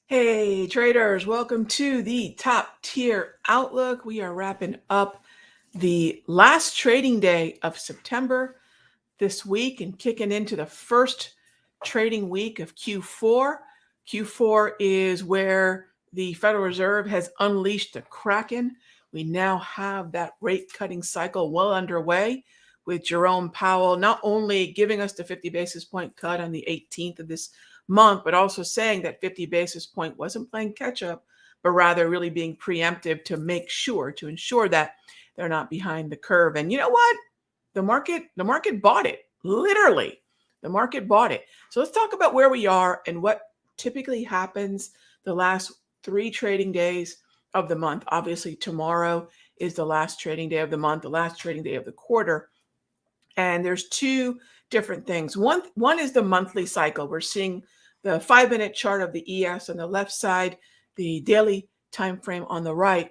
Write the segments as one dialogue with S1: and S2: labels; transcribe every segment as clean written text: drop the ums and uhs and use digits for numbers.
S1: Hey traders, welcome to the Top Tier Outlook. We are wrapping up the last trading day of September this week and kicking into the first trading week of Q4. Q4 is where the Federal Reserve has unleashed the Kraken. We now have that rate cutting cycle well underway with Jerome Powell not only giving us the 50 basis point cut on the 18th of this month, but also saying that 50 basis point wasn't playing catch up, but rather really being preemptive to ensure that they're not behind the curve. And you know what? The market bought it. Literally, the market bought it. So let's talk about where we are and what typically happens the last 3 trading days of the month. Obviously, tomorrow is the last trading day of the month, the last trading day of the quarter. And there's two different things. One is the monthly cycle. We're seeing the 5-minute chart of the ES on the left side, the daily time frame on the right.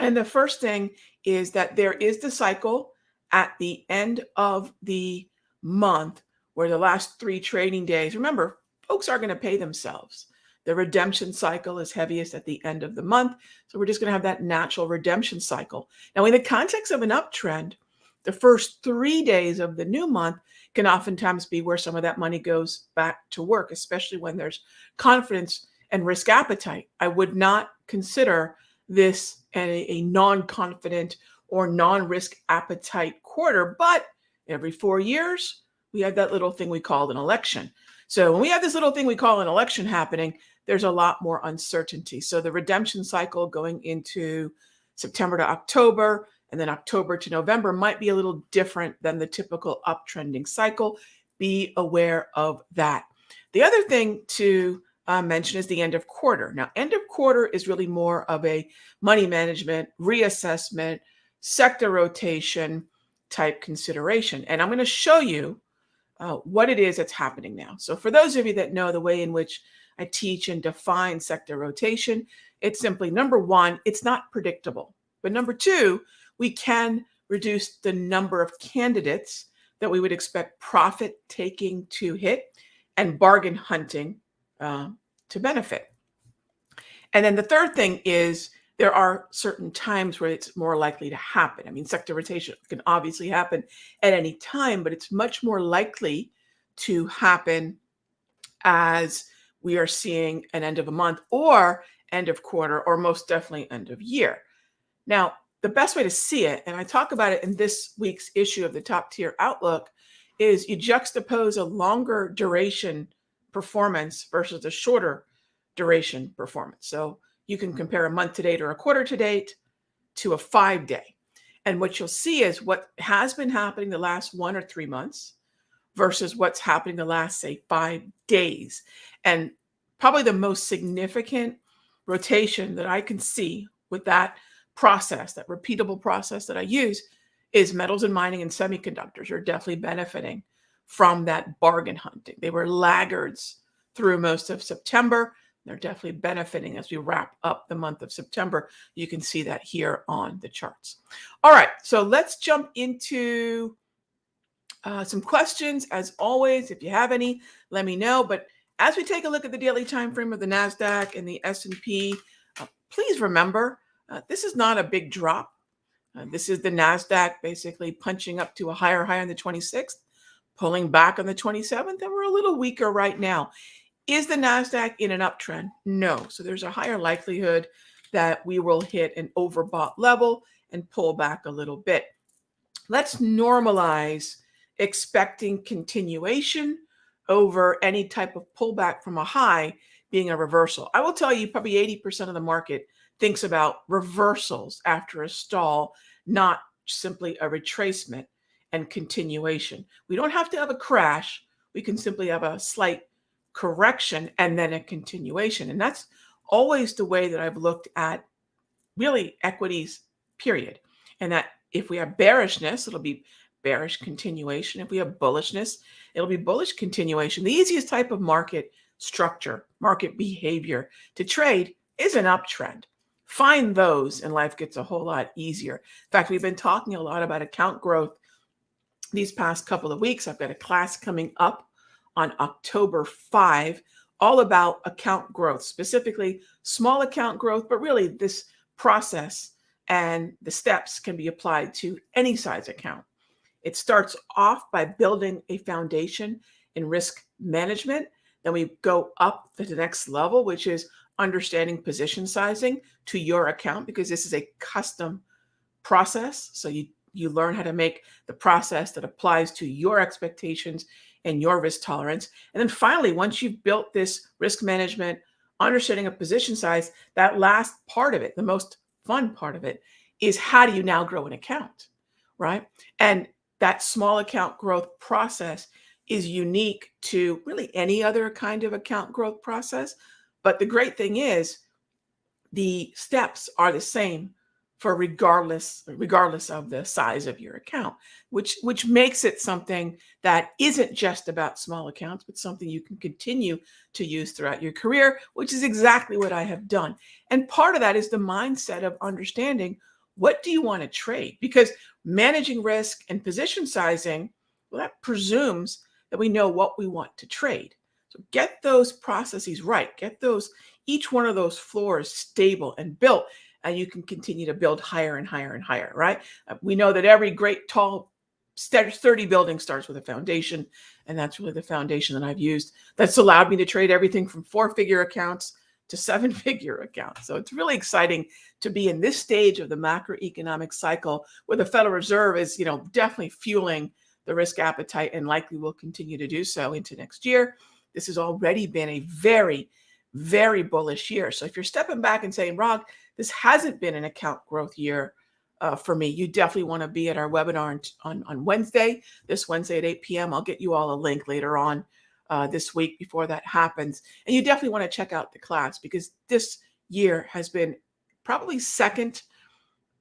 S1: And the first thing is that there is the cycle at the end of the month where the last 3 trading days, remember, folks are going to pay themselves. The redemption cycle is heaviest at the end of the month. So we're just going to have that natural redemption cycle. Now, in the context of an uptrend, the first 3 days of the new month can oftentimes be where some of that money goes back to work, especially when there's confidence and risk appetite. I would not consider this a non-confident or non-risk appetite quarter, but every 4 years, we have that little thing we call an election. So when we have this little thing we call an election happening, there's a lot more uncertainty. So the redemption cycle going into September to October, and then October to November might be a little different than the typical uptrending cycle. Be aware of that. The other thing to mention is the end of quarter. Now, end of quarter is really more of a money management, reassessment, sector rotation type consideration. And I'm going to show you what it is that's happening now. So for those of you that know the way in which I teach and define sector rotation, it's simply, number one, it's not predictable. But number two, we can reduce the number of candidates that we would expect profit taking to hit and bargain hunting to benefit. And then the third thing is there are certain times where it's more likely to happen. I mean, sector rotation can obviously happen at any time, but it's much more likely to happen as we are seeing an end of a month or end of quarter, or most definitely end of year. Now, the best way to see it, and I talk about it in this week's issue of the Top Tier Outlook, is you juxtapose a longer duration performance versus a shorter duration performance. So you can compare a month to date or a quarter to date to a 5-day. And what you'll see is what has been happening the last 1 or 3 months versus what's happening the last, say, 5 days. And probably the most significant rotation that I can see with that process, that repeatable process that I use, is metals and mining and semiconductors are definitely benefiting from that bargain hunting. They were laggards through most of September. They're definitely benefiting as we wrap up the month of September. You can see that here on the charts. All right, so let's jump into some questions. As always, if you have any, let me know. But as we take a look at the daily time frame of the NASDAQ and the S&P, please remember, this is not a big drop. This is the NASDAQ basically punching up to a higher high on the 26th, pulling back on the 27th, and we're a little weaker right now. Is the NASDAQ in an uptrend? No. So there's a higher likelihood that we will hit an overbought level and pull back a little bit. Let's normalize expecting continuation over any type of pullback from a high being a reversal. I will tell you, probably 80% of the market thinks about reversals after a stall, not simply a retracement and continuation. We don't have to have a crash. We can simply have a slight correction and then a continuation. And that's always the way that I've looked at really equities, period. And that if we have bearishness, it'll be bearish continuation. If we have bullishness, it'll be bullish continuation. The easiest type of market structure, market behavior to trade is an uptrend. Find those and life gets a whole lot easier. In fact, we've been talking a lot about account growth these past couple of weeks. I've got a class coming up on October 5 all about account growth, specifically small account growth, but really this process and the steps can be applied to any size account. It starts off by building a foundation in risk management. Then we go up to the next level, which is understanding position sizing to your account, because this is a custom process. So you learn how to make the process that applies to your expectations and your risk tolerance. And then finally, once you've built this risk management, understanding of position size, that last part of it, the most fun part of it, is how do you now grow an account, right? And that small account growth process is unique to really any other kind of account growth process. But the great thing is the steps are the same for regardless of the size of your account, which makes it something that isn't just about small accounts, but something you can continue to use throughout your career, which is exactly what I have done. And part of that is the mindset of understanding, what do you want to trade? Because managing risk and position sizing, well, that presumes that we know what we want to trade. So get those processes right, get each one of those floors stable and built, and you can continue to build higher and higher and higher, right? We know that every great tall, sturdy building starts with a foundation, and that's really the foundation that I've used that's allowed me to trade everything from 4-figure accounts to 7-figure accounts. So it's really exciting to be in this stage of the macroeconomic cycle where the Federal Reserve is, definitely fueling the risk appetite and likely will continue to do so into next year. This has already been a very, very bullish year. So if you're stepping back and saying, Rog, this hasn't been an account growth year for me, you definitely want to be at our webinar on Wednesday, this Wednesday at 8 p.m. I'll get you all a link later on this week before that happens. And you definitely want to check out the class, because this year has been probably second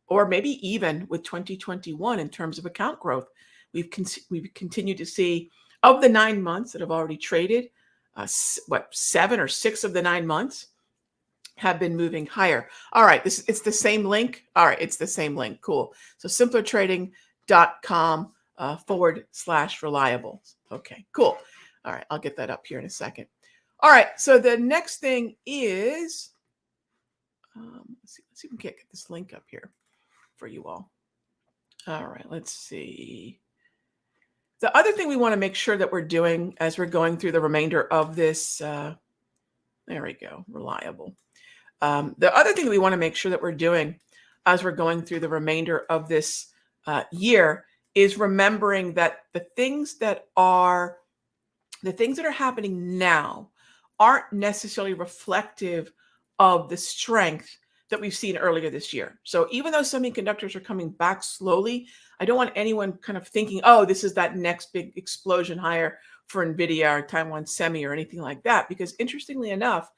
S1: or maybe even with 2021 in terms of account growth. We've continued to see, of the 9 months that have already traded, 7 or 6 of the 9 months have been moving higher. All right, it's the same link. All right, it's the same link. Cool. So simplertrading.com /reliable. Okay, cool. All right, I'll get that up here in a second. All right, so the next thing is, let's see if we can get this link up here for you all. All right, let's see. The other thing we want to make sure that we're doing as we're going through the remainder of this, there we go, reliable. The other thing we want to make sure that we're doing as we're going through the remainder of this year is remembering that the things that are happening now aren't necessarily reflective of the strength that we've seen earlier this year. So even though semiconductors are coming back slowly, I don't want anyone kind of thinking, oh, this is that next big explosion higher for NVIDIA or Taiwan Semi or anything like that. Because interestingly enough,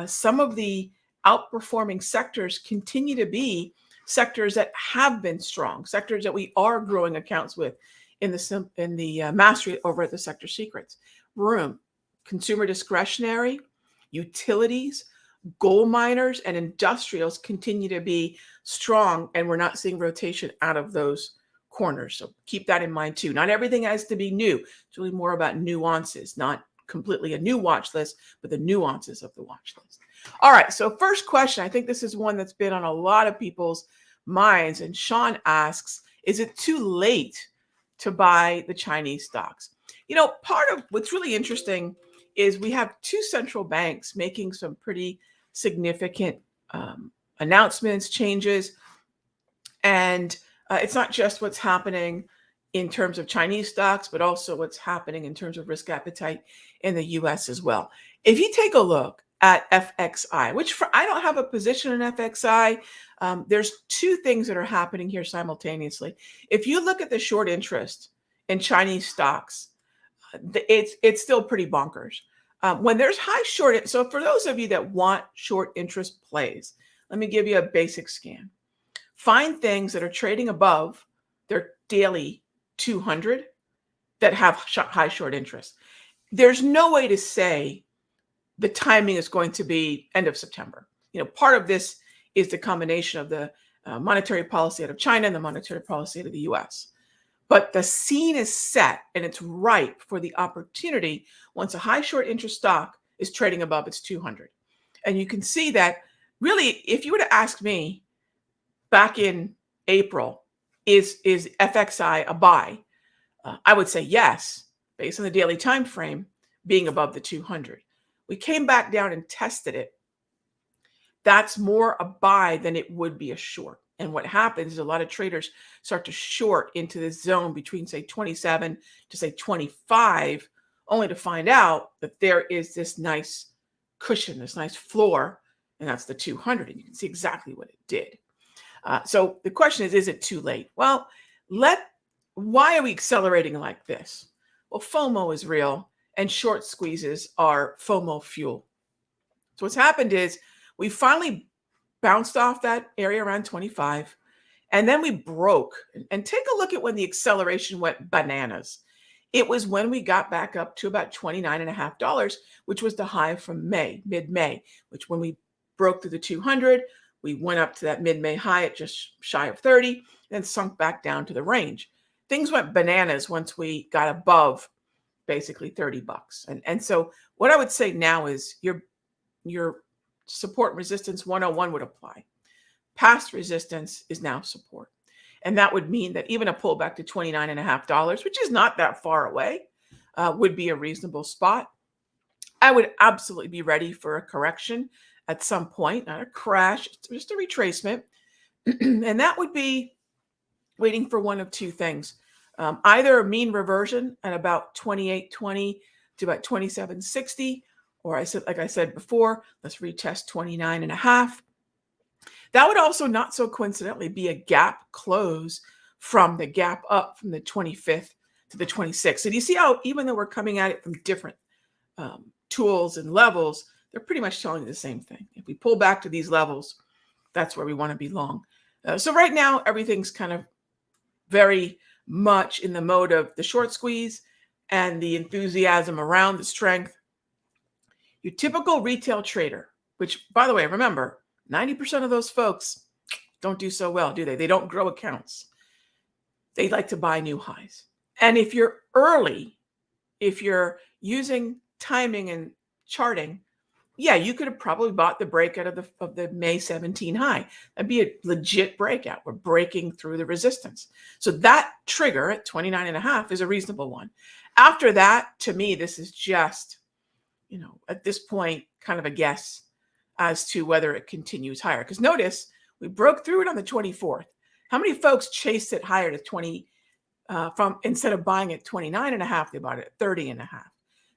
S1: some of the outperforming sectors continue to be sectors that have been strong, sectors that we are growing accounts with in the mastery over at the Sector Secrets room. Consumer discretionary, utilities, gold miners, and industrials continue to be strong, and we're not seeing rotation out of those corners. So keep that in mind too. Not everything has to be new. It's really more about nuances, not completely a new watch list, but the nuances of the watch list. All right, so first question, I think this is one that's been on a lot of people's minds, and Sean asks, is it too late to buy the Chinese stocks? Part of what's really interesting is we have 2 central banks making some pretty significant announcements, changes, and it's not just what's happening in terms of Chinese stocks, but also what's happening in terms of risk appetite in the US as well. If you take a look at FXI, I don't have a position in FXI, there's 2 things that are happening here simultaneously. If you look at the short interest in Chinese stocks, it's still pretty bonkers. When there's high short, so for those of you that want short interest plays, let me give you a basic scan. Find things that are trading above their daily 200 that have high short interest. There's no way to say the timing is going to be end of September. Part of this is the combination of the monetary policy out of China and the monetary policy out of the US. But the scene is set and it's ripe for the opportunity once a high short interest stock is trading above its 200. And you can see that really, if you were to ask me back in April, is FXI a buy? I would say yes, based on the daily time frame being above the 200. We came back down and tested it. That's more a buy than it would be a short. And what happens is a lot of traders start to short into this zone between, say, 27 to, say, 25, only to find out that there is this nice cushion, this nice floor, and that's the 200. And you can see exactly what it did. So the question is it too late? Well, why are we accelerating like this? Well, FOMO is real, and short squeezes are FOMO fuel. So what's happened is we finally bounced off that area around 25, and then we broke. And take a look at when the acceleration went bananas. It was when we got back up to about $29.50, which was the high from mid-May, which when we broke through the 200, we went up to that mid-May high at just shy of 30, then sunk back down to the range. Things went bananas once we got above basically $30. And so what I would say now is your support and resistance 101 would apply. Past resistance is now support. And that would mean that even a pullback to $29.50, which is not that far away, would be a reasonable spot. I would absolutely be ready for a correction at some point, not a crash, just a retracement. And that would be waiting for one of two things. Either a mean reversion at about 28.20 to about 27.60, or like I said before, let's retest 29.5. That would also not so coincidentally be a gap close from the gap up from the 25th to the 26th. So do you see how even though we're coming at it from different tools and levels, they're pretty much telling you the same thing. If we pull back to these levels, that's where we want to be long. So right now, everything's kind of very much in the mode of the short squeeze and the enthusiasm around the strength. Your typical retail trader, which, by the way, remember, 90% of those folks don't do so well, do they? They don't grow accounts. They like to buy new highs. And if you're early, if you're using timing and charting, yeah, you could have probably bought the breakout of the May 17 high. That'd be a legit breakout. We're breaking through the resistance. So that trigger at 29.5 is a reasonable one. After that, to me, this is just, at this point, kind of a guess as to whether it continues higher. Because notice, we broke through it on the 24th. How many folks chased it higher to 20 instead of buying at 29.5, they bought it at 30.5.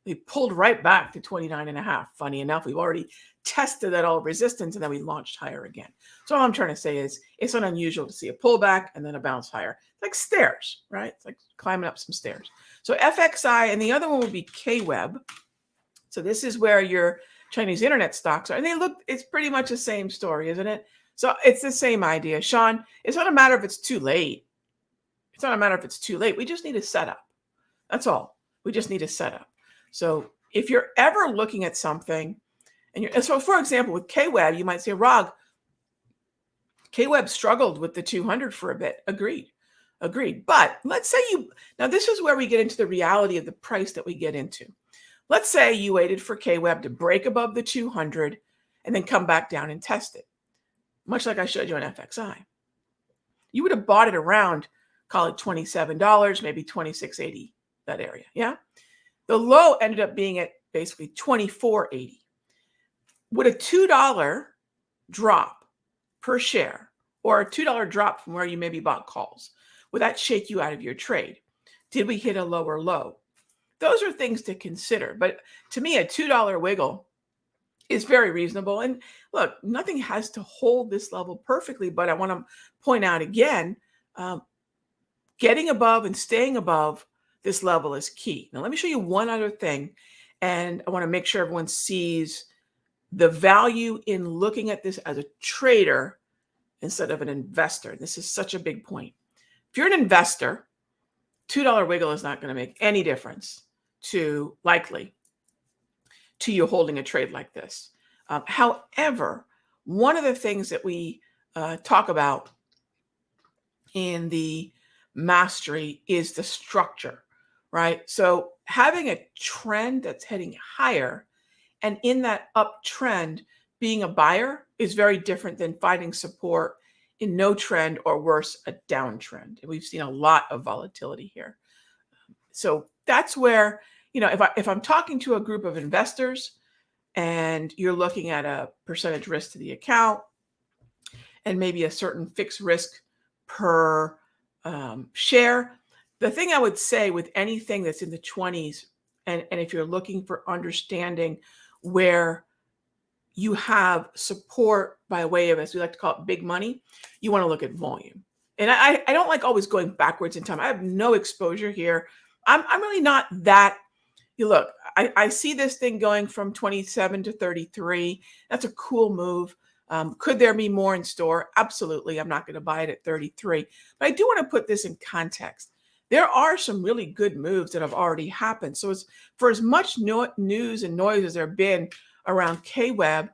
S1: They pulled right back to 29.5. Funny enough, we've already tested that all resistance and then we launched higher again. So all I'm trying to say is it's not unusual to see a pullback and then a bounce higher. It's like stairs, right? It's like climbing up some stairs. So FXI, and the other one would be KWEB. So this is where your Chinese internet stocks are. And it's pretty much the same story, isn't it? So it's the same idea. Sean, it's not a matter if it's too late. It's not a matter if it's too late. We just need a setup. That's all. We just need a setup. So if you're ever looking at something, so for example, with KWEB, you might say, Rog, KWEB struggled with the 200 for a bit. Agreed. But let's say now this is where we get into the reality of the price that we get into. Let's say you waited for KWEB to break above the 200 and then come back down and test it, much like I showed you on FXI. You would have bought it around, call it $27, maybe $26.80, that area, yeah? The low ended up being at basically $24.80. Would a $2 drop per share or a $2 drop from where you maybe bought calls, would that shake you out of your trade? Did we hit a lower low? Those are things to consider. But to me, a $2 wiggle is very reasonable. And look, nothing has to hold this level perfectly, but I want to point out again, getting above and staying above this level is key. Now, let me show you one other thing. And I want to make sure everyone sees the value in looking at this as a trader instead of an investor. This is such a big point. If you're an investor, $2 wiggle is not going to make any difference likely to you holding a trade like this. However, one of the things that we talk about in the mastery is the structure, right? So having a trend that's heading higher And in that uptrend, being a buyer is very different than finding support in no trend, or worse, a downtrend. And we've seen a lot of volatility here. So that's where, if I'm talking to a group of investors and you're looking at a percentage risk to the account and maybe a certain fixed risk per share, the thing I would say with anything that's in the 20s, and if you're looking for understanding where you have support by way of, as we like to call it, big money, you want to look at volume. And I don't like always going backwards in time. I have no exposure here. I'm really not that. You look, I see this thing going from 27 to 33. That's a cool move. Could there be more in store? Absolutely. I'm not going to buy it at 33. But I do want to put this in context. There are some really good moves that have already happened. So for as much news and noise as there have been around KWEB,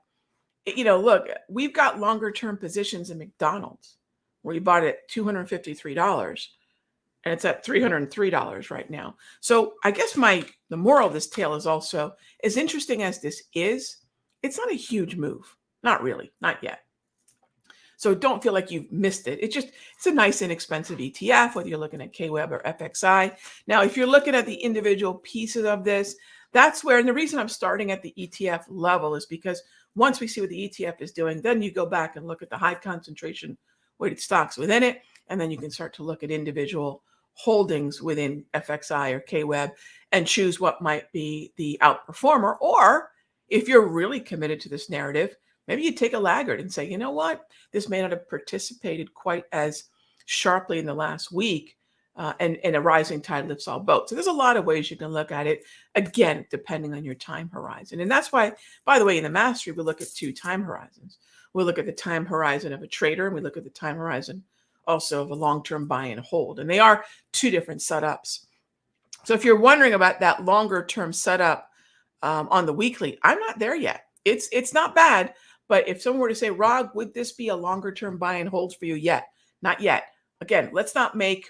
S1: look, we've got longer term positions in McDonald's where you bought it at $253 and it's at $303 right now. So I guess the moral of this tale is also, as interesting as this is, it's not a huge move. Not really, not yet. So don't feel like you've missed it. It's a nice inexpensive ETF, whether you're looking at KWEB or FXI. Now, if you're looking at the individual pieces of this, that's where, and the reason I'm starting at the ETF level is because once we see what the ETF is doing, then you go back and look at the high concentration weighted stocks within it, and then you can start to look at individual holdings within FXI or KWEB and choose what might be the outperformer. Or if you're really committed to this narrative, maybe you take a laggard and say, you know what, this may not have participated quite as sharply in the last week, and a rising tide lifts all boats. So there's a lot of ways you can look at it, again, depending on your time horizon. And that's why, by the way, in the mastery, we look at 2 time horizons. We look at the time horizon of a trader, and we look at the time horizon also of a long-term buy and hold. And they are 2 different setups. So if you're wondering about that longer-term setup on the weekly, I'm not there yet. It's not bad. But if someone were to say, Rog, would this be a longer-term buy and hold for you yet? Not yet. Again, let's not make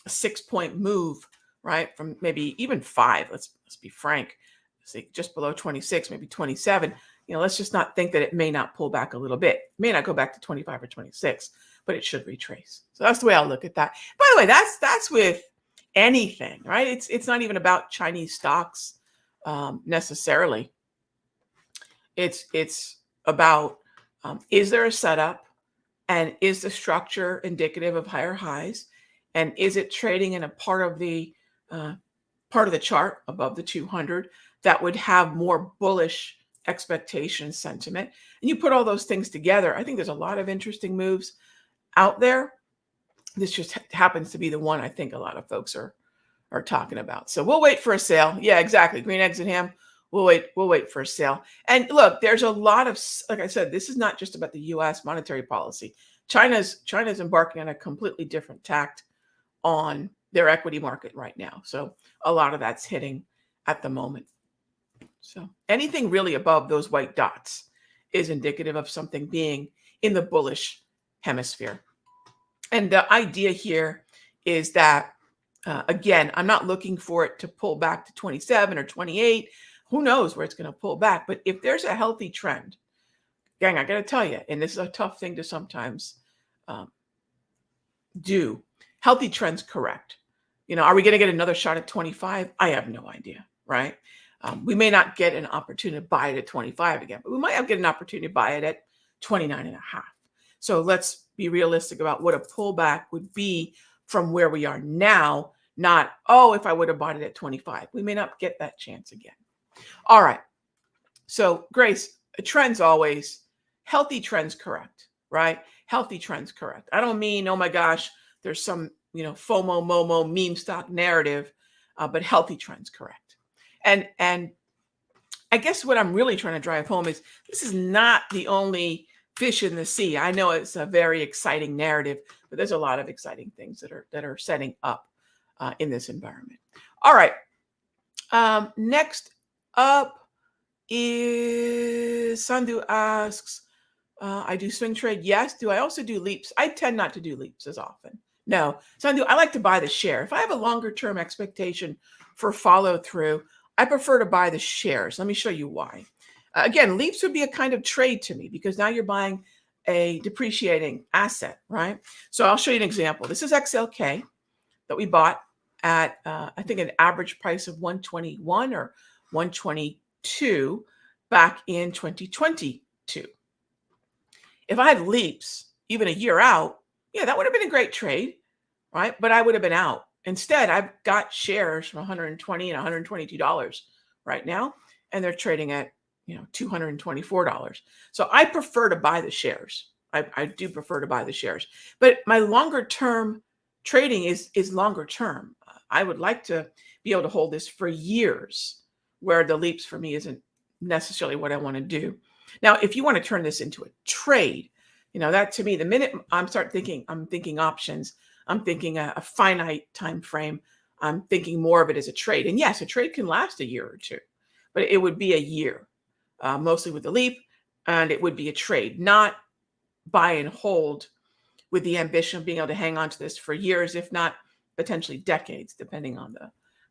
S1: a 6-point move, right? From maybe even 5. Let's be frank. Say just below 26, maybe 27. Let's just not think that it may not pull back a little bit. It may not go back to 25 or 26, but it should retrace. So that's the way I'll look at that. By the way, that's with anything, right? It's not even about Chinese stocks necessarily. It's about, is there a setup, and is the structure indicative of higher highs, and is it trading in a part of the chart above the 200 that would have more bullish expectation sentiment? And you put all those things together, I think there's a lot of interesting moves out there. This just happens to be the one I think a lot of folks are talking about. So we'll wait for a sale. Yeah, exactly. Green eggs and ham. We'll wait for a sale. And look, there's a lot of, like I said, this is not just about the U.S. monetary policy. China's embarking on a completely different tact on their equity market right now. So a lot of that's hitting at the moment. So anything really above those white dots is indicative of something being in the bullish hemisphere. And the idea here is that, again, I'm not looking for it to pull back to 27 or 28. Who knows where it's going to pull back? But if there's a healthy trend, gang, I got to tell you, and this is a tough thing to sometimes do, healthy trends correct. Are we going to get another shot at 25? I have no idea, right? We may not get an opportunity to buy it at 25 again, but we might get an opportunity to buy it at 29 and a half. So let's be realistic about what a pullback would be from where we are now, not, if I would have bought it at 25. We may not get that chance again. All right. So Grace, trends always, healthy trends correct, right? Healthy trends correct. I don't mean, oh my gosh, there's some, FOMO, MOMO, meme stock narrative, but healthy trends correct. And I guess what I'm really trying to drive home is this is not the only fish in the sea. I know it's a very exciting narrative, but there's a lot of exciting things that are setting up in this environment. All right. Next up is Sandhu asks, I do swing trade. Yes. Do I also do leaps? I tend not to do leaps as often. No. Sandhu, I like to buy the share. If I have a longer term expectation for follow through, I prefer to buy the shares. Let me show you why. Again, leaps would be a kind of trade to me because now you're buying a depreciating asset, right? So I'll show you an example. This is XLK that we bought at, I think, an average price of 121 or 122 back in 2022. If I had leaps even a year out, yeah, that would have been a great trade, right? But I would have been out. Instead, I've got shares from 120 and $122 right now, and they're trading at $224. So I prefer to buy the shares. I do prefer to buy the shares. But my longer term trading is longer term. I would like to be able to hold this for years, where the leaps for me isn't necessarily what I want to do. Now, if you want to turn this into a trade, that to me, the minute I'm thinking options, I'm thinking a finite time frame. I'm thinking more of it as a trade. And yes, a trade can last a year or two, but it would be a year, mostly with the leap, and it would be a trade, not buy and hold with the ambition of being able to hang on to this for years, if not potentially decades, depending on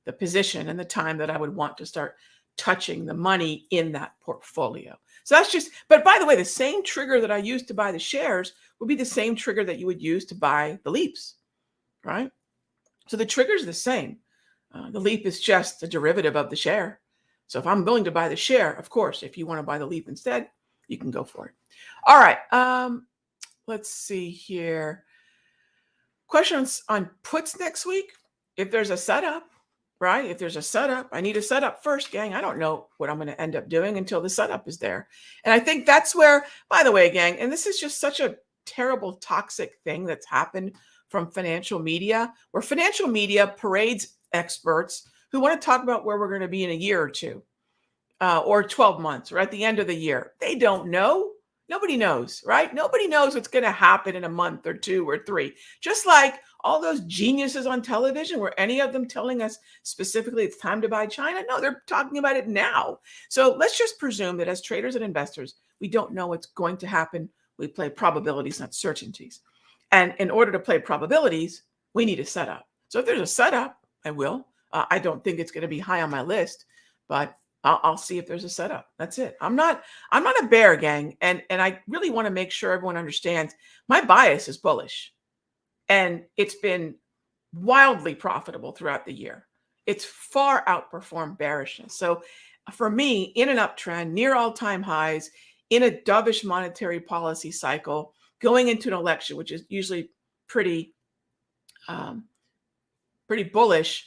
S1: the position and the time that I would want to start touching the money in that portfolio. So that's just, but by the way, the same trigger that I used to buy the shares would be the same trigger that you would use to buy the leaps, right? So the trigger is the same. The leap is just a derivative of the share. So if I'm willing to buy the share, of course, if you want to buy the leap instead, you can go for it. All right. Let's see here. Questions on puts next week. If there's a setup, right? If there's a setup, I need a setup first, gang. I don't know what I'm going to end up doing until the setup is there. And I think that's where, by the way, gang, and this is just such a terrible, toxic thing that's happened from financial media, where financial media parades experts who want to talk about where we're going to be in a year or two, or 12 months, or at the end of the year. They don't know. Nobody knows, right? Nobody knows what's going to happen in a month or two or three. Just like all those geniuses on television, were any of them telling us specifically it's time to buy China? No, they're talking about it now. So let's just presume that as traders and investors, we don't know what's going to happen. We play probabilities, not certainties. And in order to play probabilities, we need a setup. So if there's a setup, I will. I don't think it's going to be high on my list, but I'll see if there's a setup. That's it. I'm not a bear, gang. And I really want to make sure everyone understands my bias is bullish. And it's been wildly profitable throughout the year. It's far outperformed bearishness. So for me, in an uptrend, near all-time highs, in a dovish monetary policy cycle, going into an election, which is usually pretty bullish,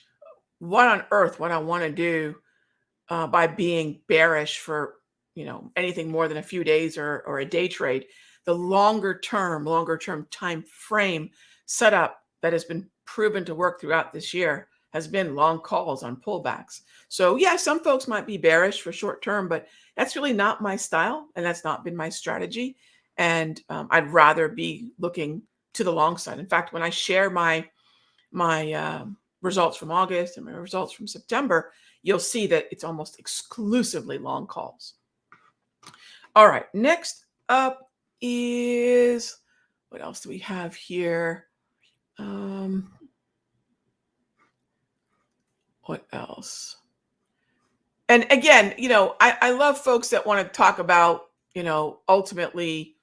S1: what on earth would I want to do by being bearish for anything more than a few days or a day trade? The longer term time frame setup that has been proven to work throughout this year has been long calls on pullbacks. So yeah, some folks might be bearish for short term, but that's really not my style, and that's not been my strategy. And I'd rather be looking to the long side. In fact, when I share my results from August and my results from September, you'll see that it's almost exclusively long calls. All right, next up is, what else do we have here? What else? And again, I love folks that want to talk about, ultimately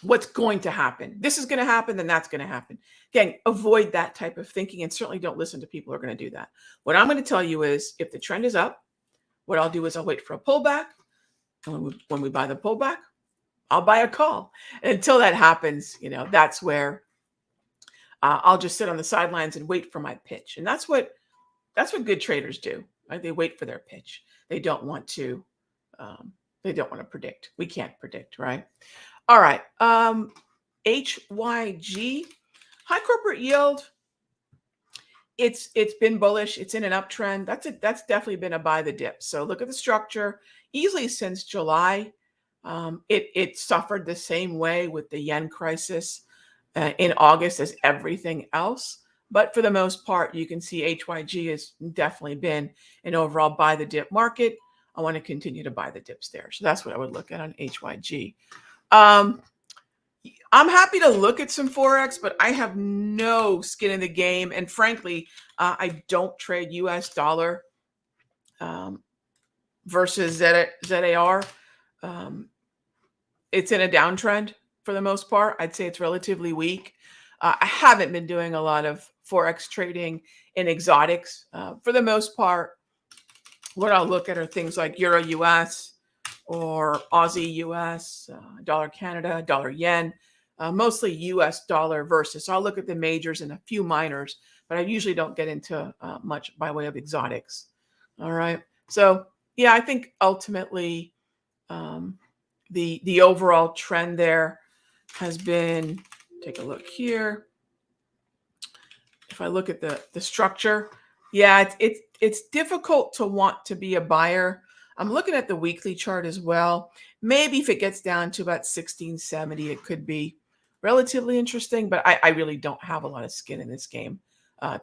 S1: what's going to happen. This is going to happen, then that's going to happen. Again, avoid that type of thinking, and certainly don't listen to people who are going to do that. What I'm going to tell you is, if the trend is up, what I'll do is I'll wait for a pullback. And when we buy the pullback, I'll buy a call. And until that happens, that's where I'll just sit on the sidelines and wait for my pitch. And that's what good traders do, right? They wait for their pitch. They don't want to predict. We can't predict, right? All right. HYG, high corporate yield. It's been bullish. It's in an uptrend. That's definitely been a buy the dip. So look at the structure. Easily since July, it suffered the same way with the yen crisis in August as everything else. But for the most part, you can see HYG has definitely been an overall buy the dip market. I want to continue to buy the dips there. So that's what I would look at on HYG. I'm happy to look at some Forex, but I have no skin in the game. And frankly, I don't trade US dollar versus ZAR. It's in a downtrend for the most part. I'd say it's relatively weak. I haven't been doing a lot of Forex trading in exotics. For the most part, what I'll look at are things like Euro US or Aussie US, dollar Canada, dollar yen, mostly US dollar versus. So I'll look at the majors and a few minors, but I usually don't get into much by way of exotics. All right. So yeah, I think ultimately the overall trend there has been, take a look here. If I look at the structure, yeah, it's difficult to want to be a buyer. I'm looking at the weekly chart as well. Maybe if it gets down to about 1670, it could be relatively interesting, but I really don't have a lot of skin in this game.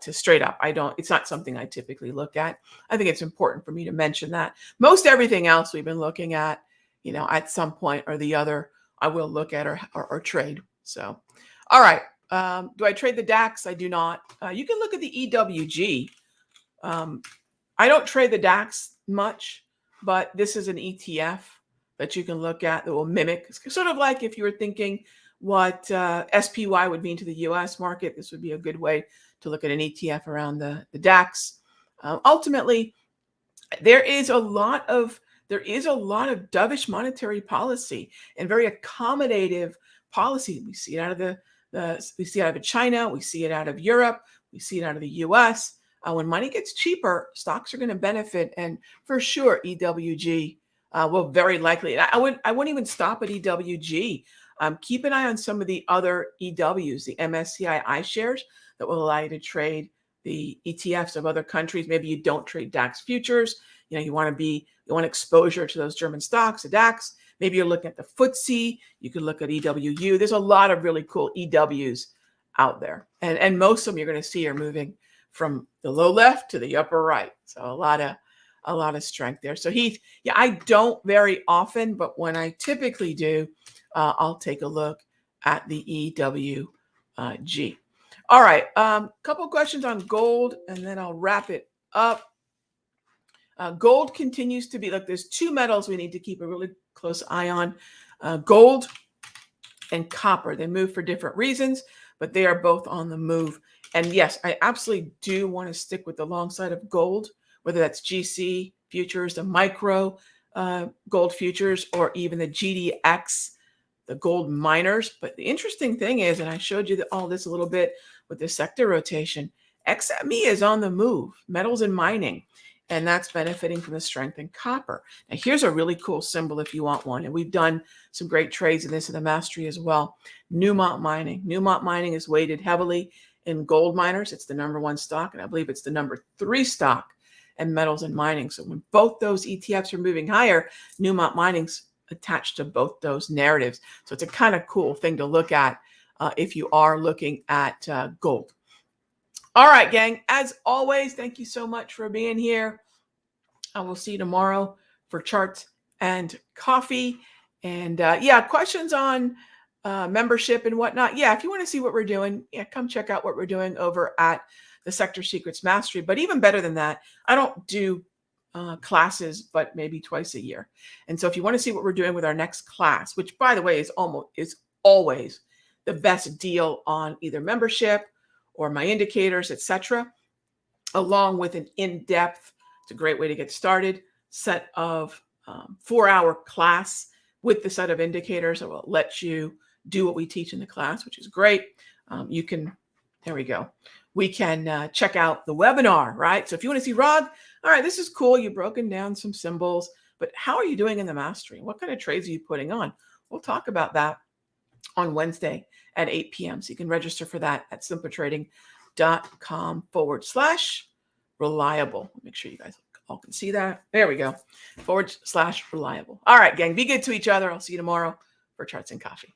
S1: To straight up, it's not something I typically look at. I think it's important for me to mention that. Most everything else we've been looking at, at some point or the other, I will look at or trade. So, all right. Do I trade the DAX? I do not. You can look at the EWG. I don't trade the DAX much, but this is an ETF that you can look at that will mimic. It's sort of like if you were thinking what SPY would mean to the US market, this would be a good way to look at an ETF around the DAX. Ultimately, there is a lot of dovish monetary policy and very accommodative policy. We see it out of we see it out of China, we see it out of Europe, we see it out of the US. When money gets cheaper, stocks are going to benefit, and for sure, EWG will very likely. I wouldn't even stop at EWG. Keep an eye on some of the other EWs, the MSCI iShares that will allow you to trade the ETFs of other countries. Maybe you don't trade DAX futures. You want exposure to those German stocks, the DAX. Maybe you're looking at the FTSE. You could look at EWU. There's a lot of really cool EWs out there, and most of them you're going to see are moving from the low left to the upper right. So a lot of strength there. So Heath, yeah, I don't very often, but when I typically do, I'll take a look at the EWG. All right, couple questions on gold, and then I'll wrap it up. Gold continues to be, look, there's two metals we need to keep a really close eye on. Gold and copper. They move for different reasons, but they are both on the move. And yes, I absolutely do want to stick with the long side of gold, whether that's GC futures, the micro gold futures, or even the GDX, the gold miners. But the interesting thing is, and I showed you all this a little bit with the sector rotation, XME is on the move, metals and mining, and that's benefiting from the strength in copper. Now, here's a really cool symbol if you want one, and we've done some great trades in this in the mastery as well. Newmont Mining. Newmont Mining is weighted heavily in gold miners. It's the #1 stock, and I believe it's the #3 stock in metals and mining. So when both those ETFs are moving higher, Newmont Mining's attached to both those narratives. So it's a kind of cool thing to look at if you are looking at gold. All right, gang. As always, thank you so much for being here. I will see you tomorrow for charts and coffee. And yeah, questions on membership and whatnot. Yeah, if you want to see what we're doing, yeah, come check out what we're doing over at the Sector Secrets Mastery. But even better than that, I don't do classes, but maybe twice a year. And so if you want to see what we're doing with our next class, which by the way is always the best deal on either membership or my indicators, etc., along with an in-depth, it's a great way to get started, set of 4-hour class with the set of indicators that will let you do what we teach in the class, which is great. There we go. We can check out the webinar, right? So if you want to see, Rog, all right, this is cool. You've broken down some symbols, but how are you doing in the mastery? What kind of trades are you putting on? We'll talk about that on Wednesday at 8 p.m. So you can register for that at simpletrading.com/reliable. Make sure you guys all can see that. There we go. /reliable. All right, gang, be good to each other. I'll see you tomorrow for charts and coffee.